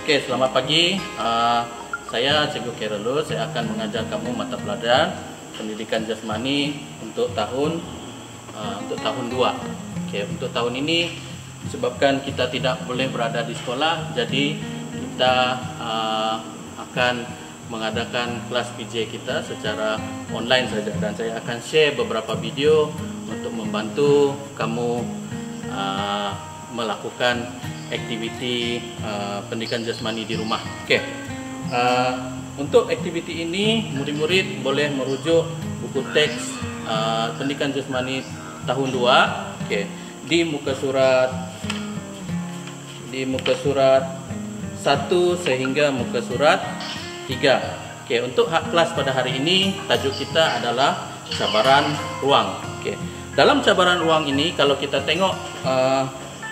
Oke, selamat pagi. Saya Cikgu Khairulus. Saya akan mengajar kamu mata pelajaran pendidikan jasmani untuk tahun 2. Oke, untuk tahun ini sebabkan kita tidak boleh berada di sekolah, jadi kita akan mengadakan kelas PJ kita secara online saja, dan saya akan share beberapa video untuk membantu kamu melakukan aktiviti pendidikan jasmani di rumah. Oke. Untuk aktiviti ini murid-murid boleh merujuk buku teks pendidikan jasmani tahun 2. Oke. Di muka surat 1 sehingga muka surat 3. Oke, untuk hak kelas pada hari ini tajuk kita adalah cabaran ruang. Oke. Dalam cabaran ruang ini kalau kita tengok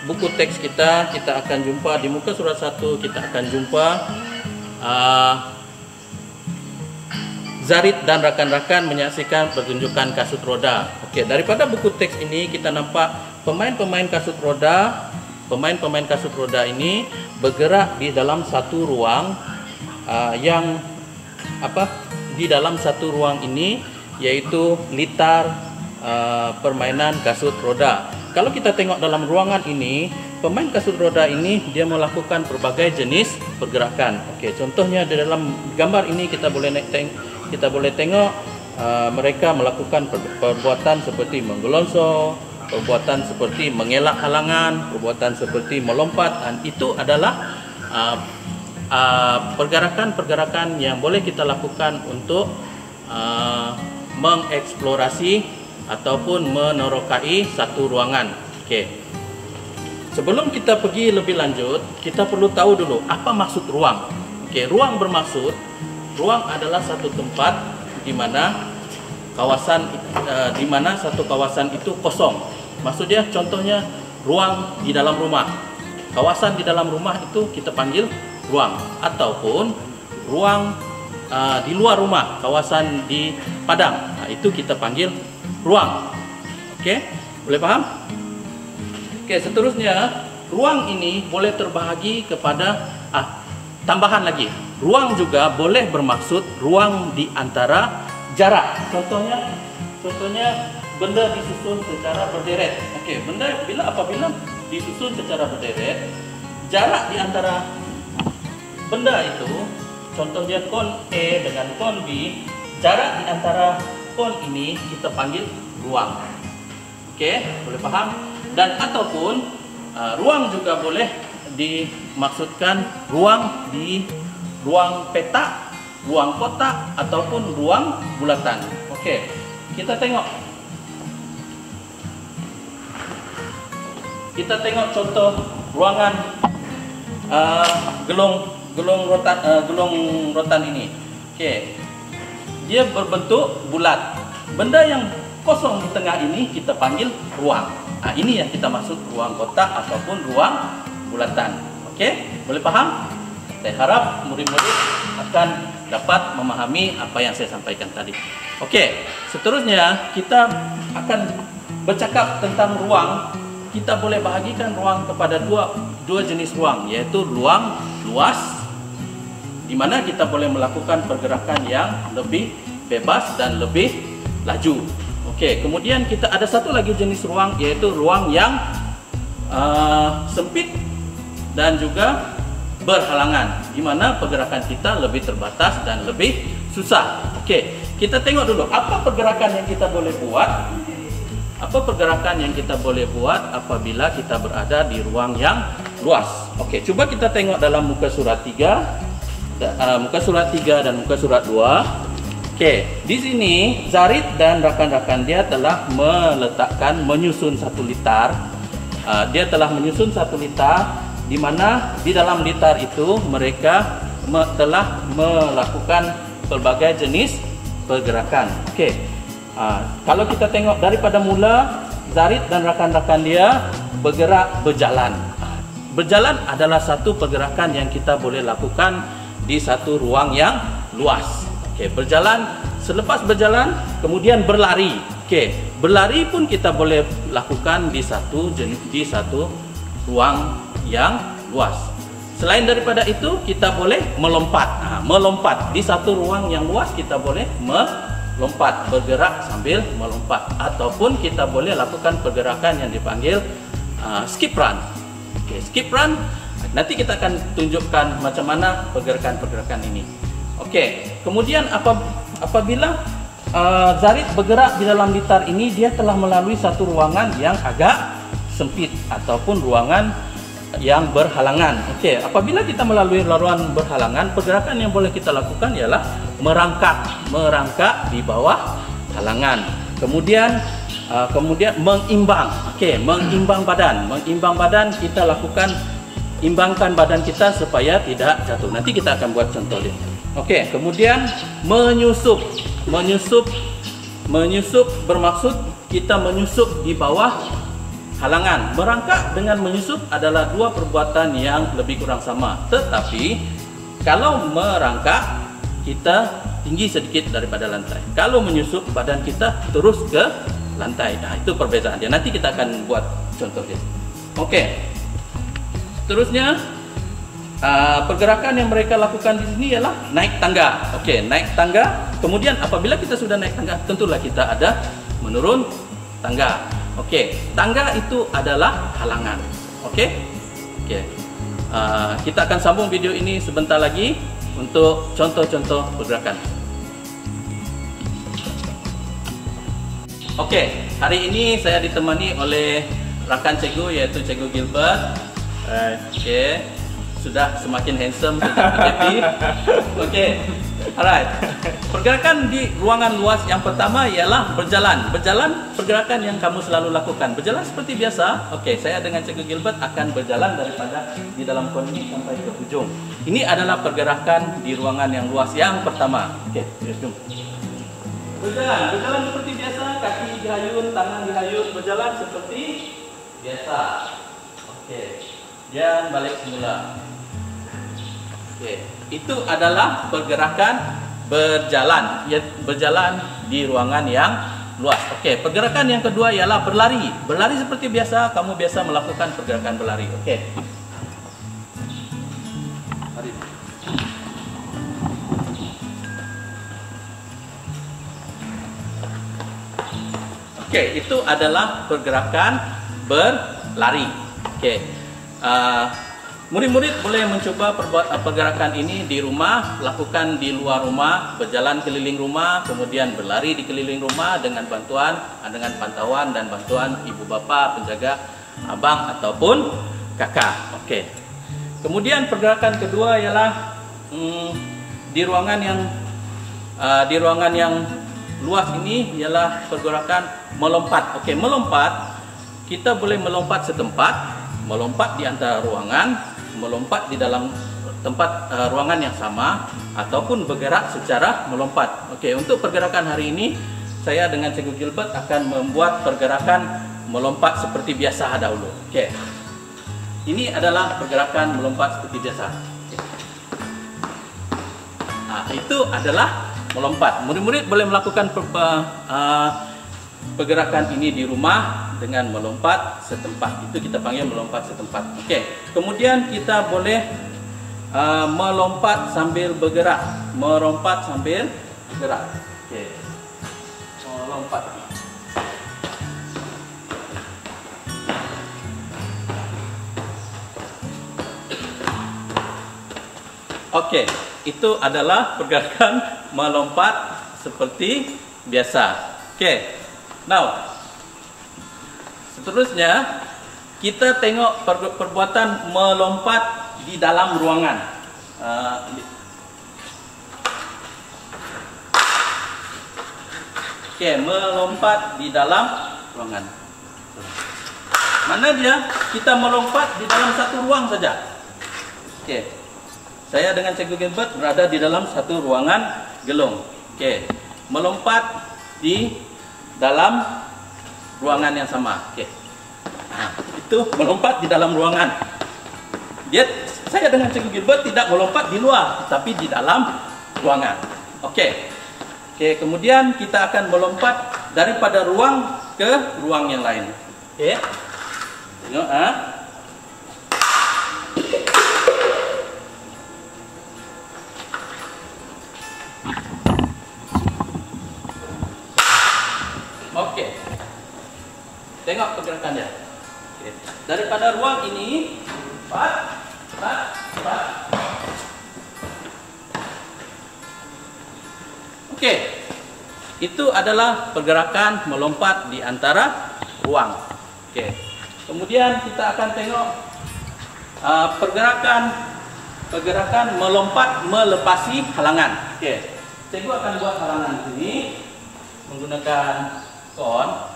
buku teks kita akan jumpa di muka surat 1, kita akan jumpa Zarid dan rakan-rakan menyaksikan pertunjukan kasut roda. Oke, daripada buku teks ini kita nampak pemain-pemain kasut roda ini bergerak di dalam satu ruang di dalam satu ruang ini, yaitu litar permainan kasut roda. Kalau kita tengok dalam ruangan ini, pemain kasut roda ini dia melakukan berbagai jenis pergerakan. Oke, contohnya di dalam gambar ini kita boleh tengok mereka melakukan perbuatan seperti menggelonsor, perbuatan seperti mengelak halangan, perbuatan seperti melompat, dan itu adalah pergerakan-pergerakan yang boleh kita lakukan untuk mengeksplorasi ataupun menerokai satu ruangan. Oke. Sebelum kita pergi lebih lanjut, kita perlu tahu dulu apa maksud ruang. Oke, ruang bermaksud ruang adalah satu tempat di mana satu kawasan itu kosong. Maksudnya contohnya ruang di dalam rumah. Kawasan di dalam rumah itu kita panggil ruang, ataupun ruang di luar rumah, kawasan di padang. Nah, itu kita panggil ruang. Oke, boleh paham? Oke, seterusnya ruang ini boleh terbahagi kepada tambahan lagi. Ruang juga boleh bermaksud ruang di antara jarak. Contohnya benda disusun secara berderet. Oke, apabila disusun secara berderet, jarak di antara benda itu, contohnya kon A dengan kon B, jarak di antara kon ini kita panggil ruang. Oke, boleh paham? Dan ataupun ruang juga boleh dimaksudkan ruang di ruang petak, ruang kotak, ataupun ruang bulatan. Oke, kita tengok contoh ruangan gelong rotan ini. Oke, dia berbentuk bulat. Benda yang kosong di tengah ini kita panggil ruang. Nah, ini yang kita maksud ruang kotak ataupun ruang bulatan. Oke, boleh paham? Saya harap murid-murid akan dapat memahami apa yang saya sampaikan tadi. Oke, seterusnya kita akan bercakap tentang ruang. Kita boleh bahagikan ruang kepada dua jenis ruang, yaitu ruang luas, di mana kita boleh melakukan pergerakan yang lebih bebas dan lebih laju. Oke, kemudian kita ada satu lagi jenis ruang, yaitu ruang yang sempit dan juga berhalangan, di mana pergerakan kita lebih terbatas dan lebih susah. Oke, kita tengok dulu apa pergerakan yang kita boleh buat. Apabila kita berada di ruang yang luas. Oke, coba kita tengok dalam muka surat 3 dan muka surat 2. Oke, di sini Zarid dan rakan-rakan dia telah menyusun satu litar. Di mana di dalam litar itu mereka telah melakukan berbagai jenis pergerakan. Oke. Kalau kita tengok daripada mula, Zarid dan rakan-rakan dia berjalan. Berjalan adalah satu pergerakan yang kita boleh lakukan di satu ruang yang luas. Oke, berjalan. Selepas berjalan, kemudian berlari. Oke, berlari pun kita boleh lakukan di satu ruang yang luas. Selain daripada itu, kita boleh melompat. Melompat di satu ruang yang luas, kita boleh melompat, bergerak sambil melompat, ataupun kita boleh lakukan pergerakan yang dipanggil skip run. Oke, skip run. Nanti kita akan tunjukkan macam mana pergerakan-pergerakan ini. Oke, kemudian apabila Zarid bergerak di dalam litar ini, dia telah melalui satu ruangan yang agak sempit ataupun ruangan yang berhalangan. Oke, apabila kita melalui ruangan berhalangan, pergerakan yang boleh kita lakukan ialah merangkak di bawah halangan. Kemudian mengimbang. Oke, mengimbang badan kita lakukan, imbangkan badan kita supaya tidak jatuh. Nanti kita akan buat contoh dia. Oke, kemudian menyusup bermaksud kita menyusup di bawah halangan. Merangkak dengan menyusup adalah dua perbuatan yang lebih kurang sama. Tetapi kalau merangkak, kita tinggi sedikit daripada lantai. Kalau menyusup, badan kita terus ke lantai. Nah, itu perbedaannya. Nanti kita akan buat contohnya. Oke. Seterusnya, pergerakan yang mereka lakukan di sini ialah naik tangga. Oke, naik tangga. Kemudian apabila kita sudah naik tangga, tentulah kita ada menurun tangga. Oke, tangga itu adalah halangan. Oke, kita akan sambung video ini sebentar lagi untuk contoh-contoh pergerakan. Oke, hari ini saya ditemani oleh rakan cikgu, yaitu Cikgu Gilbert. Oke, sudah semakin handsome, sudah happy. Oke, alright. Pergerakan di ruangan luas yang pertama ialah berjalan. Berjalan, pergerakan yang kamu selalu lakukan. Berjalan seperti biasa. Oke, saya dengan Cikgu Gilbert akan berjalan daripada di dalam kon ini sampai ke ujung. Ini adalah pergerakan di ruangan yang luas yang pertama. Oke, jom. Berjalan seperti biasa. Kaki dihayun, tangan dihayun. Berjalan seperti biasa. Oke, dan balik semula. Oke, itu adalah pergerakan berjalan di ruangan yang luas. Oke, pergerakan yang kedua ialah berlari. Berlari seperti biasa, kamu biasa melakukan pergerakan berlari. Oke. Oke, itu adalah pergerakan berlari. Oke. Murid-murid boleh mencoba pergerakan ini di rumah, lakukan di luar rumah, berjalan keliling rumah, kemudian berlari di keliling rumah dengan pantauan dan bantuan ibu bapa, penjaga, abang ataupun kakak. Oke. Kemudian pergerakan kedua ialah di ruangan yang luas ini ialah pergerakan melompat. Oke, melompat, kita boleh melompat setempat, melompat di antara ruangan, melompat di dalam tempat ruangan yang sama, ataupun bergerak secara melompat. Oke, untuk pergerakan hari ini saya dengan Cikgu Gilbert akan membuat pergerakan melompat seperti biasa dahulu. Oke. Ini adalah pergerakan melompat seperti biasa. Oke. Nah, itu adalah melompat. Murid-murid boleh melakukan pergerakan ini di rumah dengan melompat setempat. Itu kita panggil melompat setempat. Oke. Kemudian kita boleh melompat sambil bergerak. Melompat sambil bergerak. Oke. Melompat. Oke. Itu adalah pergerakan melompat seperti biasa. Oke. Now, seterusnya kita tengok perbuatan melompat di dalam ruangan. Oke, melompat di dalam ruangan. Mana dia? Kita melompat di dalam satu ruang saja. Oke, saya dengan Cikgu Gilbert berada di dalam satu ruangan gelung. Oke, melompat di dalam ruangan yang sama. Oke. Nah, itu melompat di dalam ruangan. Saya dengan Cikgu Gilbert tidak melompat di luar, tapi di dalam ruangan. Oke. Oke, kemudian kita akan melompat daripada ruang ke ruang yang lain. Oke. Tengok, pergerakannya. Oke. Daripada ruang ini, cepat. Oke. Itu adalah pergerakan melompat di antara ruang. Oke. Kemudian kita akan tengok pergerakan melompat melepasi halangan. Oke. Cikgu akan buat halangan di sini menggunakan kon.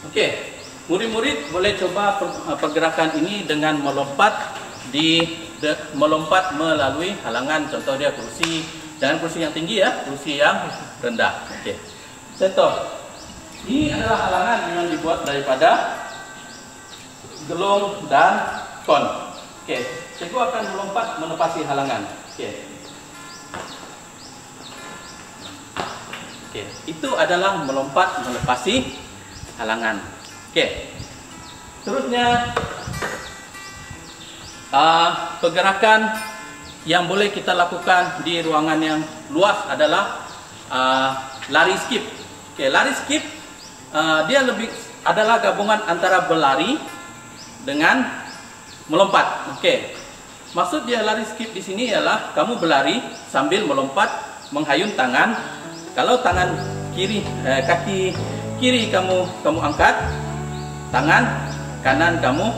Oke, murid-murid boleh coba pergerakan ini dengan melompat melalui halangan. Contoh dia kursi, jangan kursi yang tinggi ya, kursi yang rendah. Oke, contoh ini adalah halangan yang dibuat daripada gelong dan kon. Oke, cikgu akan melompat menepasi halangan. Oke, itu adalah melompat melepasi halangan. Oke. Terusnya pergerakan yang boleh kita lakukan di ruangan yang luas adalah lari skip. Oke, lari skip dia lebih adalah gabungan antara berlari dengan melompat. Oke. Maksud dia lari skip di sini ialah kamu berlari sambil melompat menghayun tangan. Kalau tangan kiri kaki kiri kamu angkat, tangan kanan kamu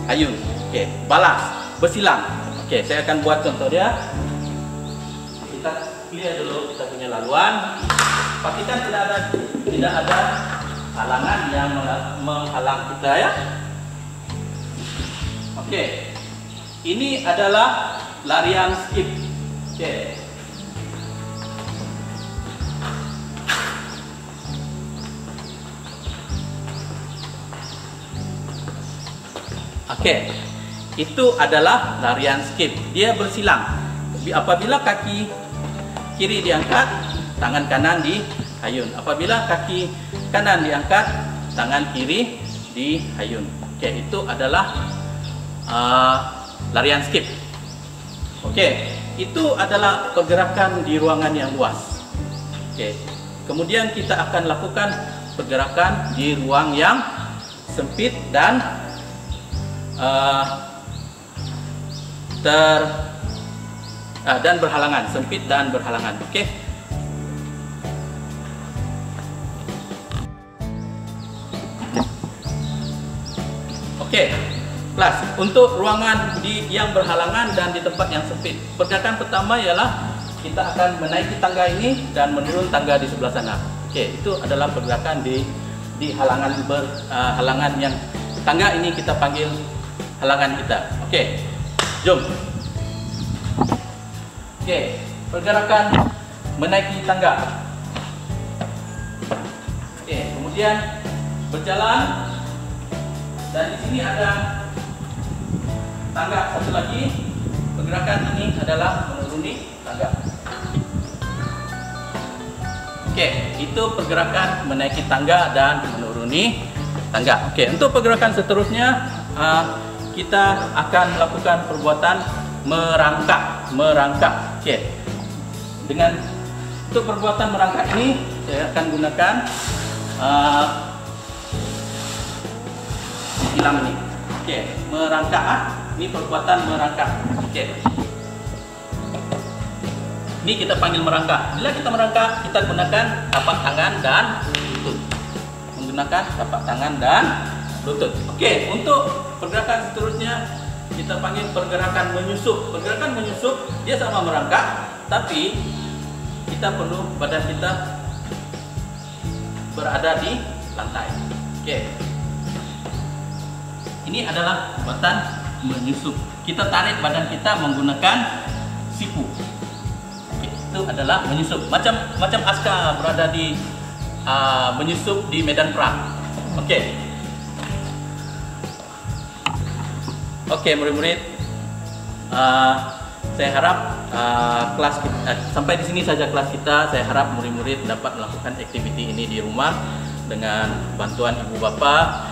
hayun. Oke, balas, bersilang. Oke, saya akan buat contoh dia. Kita clear dulu kita punya laluan. Pastikan tidak ada halangan yang menghalang kita ya. Oke. Ini adalah larian skip. Oke. Oke, itu adalah larian skip. Dia bersilang. Apabila kaki kiri diangkat, tangan kanan dihayun. Apabila kaki kanan diangkat, tangan kiri dihayun. Oke, itu adalah larian skip. Oke, itu adalah pergerakan di ruangan yang luas. Oke, kemudian kita akan lakukan pergerakan di ruang yang sempit dan dan berhalangan, sempit dan berhalangan. Oke. Oke. Plus untuk ruangan yang berhalangan dan di tempat yang sempit. Pergerakan pertama ialah kita akan menaiki tangga ini dan menurun tangga di sebelah sana. Oke, itu adalah pergerakan di halangan yang tangga ini kita panggil halangan kita. Oke, jom. Oke, pergerakan menaiki tangga. Oke, kemudian berjalan dan di sini ada tangga satu lagi. Pergerakan ini adalah menuruni tangga. Oke, itu pergerakan menaiki tangga dan menuruni tangga. Oke, untuk pergerakan seterusnya kita akan melakukan perbuatan merangkak. Oke. Untuk perbuatan merangkak ini saya akan gunakan silang ini. Oke, merangkak. Ini perbuatan merangkak. Oke. Ini kita panggil merangkak. Bila kita merangkak, kita gunakan tapak tangan dan lutut. Menggunakan tapak tangan dan lutut. Oke, untuk pergerakan seterusnya kita panggil pergerakan menyusup. Pergerakan menyusup dia sama merangkak, tapi kita perlu badan kita berada di lantai. Oke. Ini adalah perbuatan menyusup. Kita tarik badan kita menggunakan siku. Oke, itu adalah menyusup. Macam askar berada di menyusup di medan perang. Oke. Oke, murid-murid, Saya harap sampai di sini saja kelas kita. Saya harap murid-murid dapat melakukan aktiviti ini di rumah dengan bantuan ibu bapak.